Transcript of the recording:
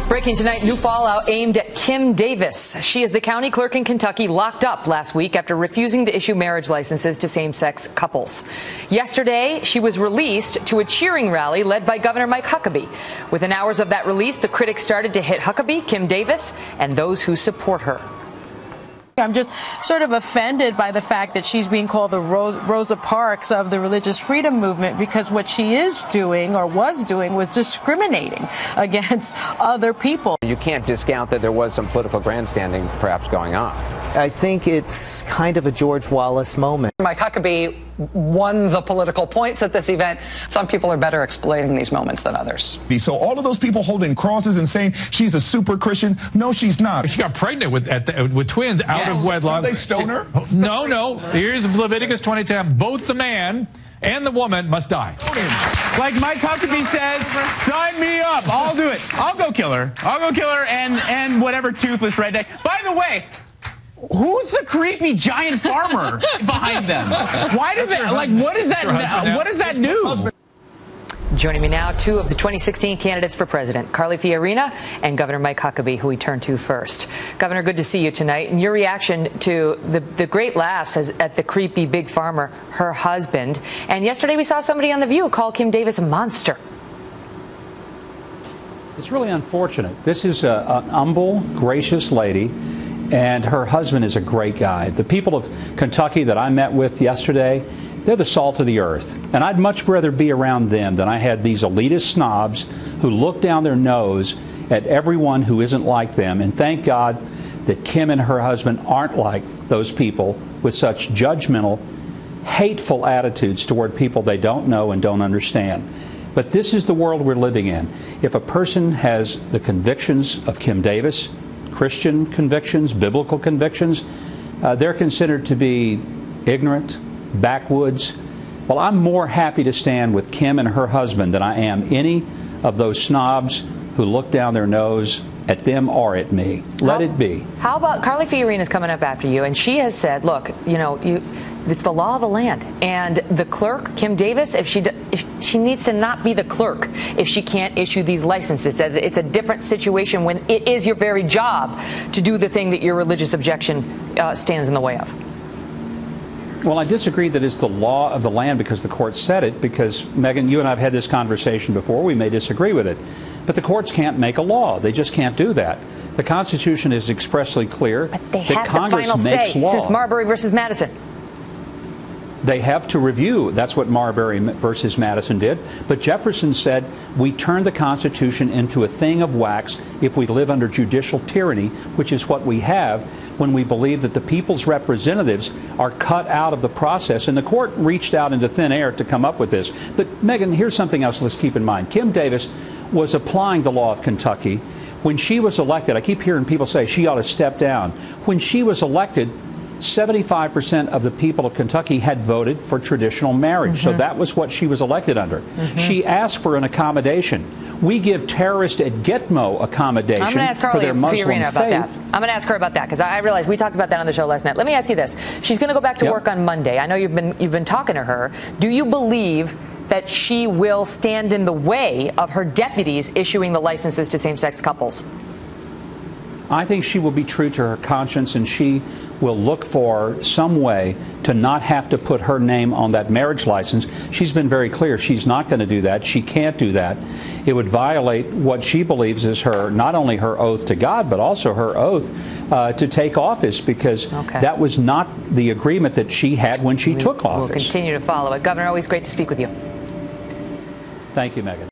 Breaking tonight, new fallout aimed at Kim Davis. She is the county clerk in Kentucky locked up last week after refusing to issue marriage licenses to same-sex couples. Yesterday, she was released to a cheering rally led by Governor Mike Huckabee. Within hours of that release, the critics started to hit Huckabee, Kim Davis, and those who support her. I'm just sort of offended by the fact that she's being called the Rosa Parks of the religious freedom movement, because what she is doing or was doing was discriminating against other people. You can't discount that there was some political grandstanding perhaps going on. I think it's kind of a George Wallace moment. Mike Huckabee won the political points at this event. Some people are better exploiting these moments than others. So all of those people holding crosses and saying she's a super Christian, no, she's not. She got pregnant with twins out of wedlock. Did they stone her? No. Here's Leviticus 20:10. Both the man and the woman must die. Like Mike Huckabee says, sign me up. I'll do it. I'll go kill her. And whatever toothless redneck. By the way, who's the creepy giant farmer behind them? Why does that, like, what does that do? Joining me now, two of the 2016 candidates for president, Carly Fiorina and Governor Mike Huckabee, who we turn to first. Governor, good to see you tonight. And your reaction to the great laughs at the creepy big farmer, her husband. And yesterday we saw somebody on The View call Kim Davis a monster. It's really unfortunate. This is an humble, gracious lady, and her husband is a great guy. The people of Kentucky that I met with yesterday, they're the salt of the earth. And I'd much rather be around them than I had these elitist snobs who look down their nose at everyone who isn't like them. And thank God that Kim and her husband aren't like those people with such judgmental, hateful attitudes toward people they don't know and don't understand. But this is the world we're living in. If a person has the convictions of Kim Davis, Christian convictions, biblical convictions, they're considered to be ignorant, backwoods. Well, I'm more happy to stand with Kim and her husband than I am any of those snobs who look down their nose at them or at me. Let it be. How about Carly Fiorina's coming up after you, and she has said, look, it's the law of the land, and the clerk, Kim Davis, if she needs to not be the clerk if she can't issue these licenses. It's a different situation when it is your very job to do the thing that your religious objection stands in the way of. Well, I disagree that it's the law of the land because the court said it, because, Megyn, you and I have had this conversation before. We may disagree with it. But the courts can't make a law. They just can't do that. The Constitution is expressly clear that Congress makes law. Since Marbury versus Madison. They have to review. That's what Marbury versus Madison did. But Jefferson said we turn the Constitution into a thing of wax if we live under judicial tyranny, which is what we have when we believe that the people's representatives are cut out of the process. And the court reached out into thin air to come up with this. But, Megyn, here's something else let's keep in mind. Kim Davis was applying the law of Kentucky. When she was elected, I keep hearing people say she ought to step down. When she was elected, 75% of the people of Kentucky had voted for traditional marriage. So that was what she was elected under. She asked for an accommodation. We give terrorists at Gitmo accommodation for their Muslim faith. I'm going to ask her about that because I realized we talked about that on the show last night. Let me ask you this. She's going to go back to work on Monday. I know you've been talking to her. Do you believe that she will stand in the way of her deputies issuing the licenses to same-sex couples? I think she will be true to her conscience, and she will look for some way to not have to put her name on that marriage license. She's been very clear she's not going to do that. She can't do that. It would violate what she believes is not only her oath to God, but also her oath to take office, because that was not the agreement that she had when she took office. We'll continue to follow it. Governor, always great to speak with you. Thank you, Megyn.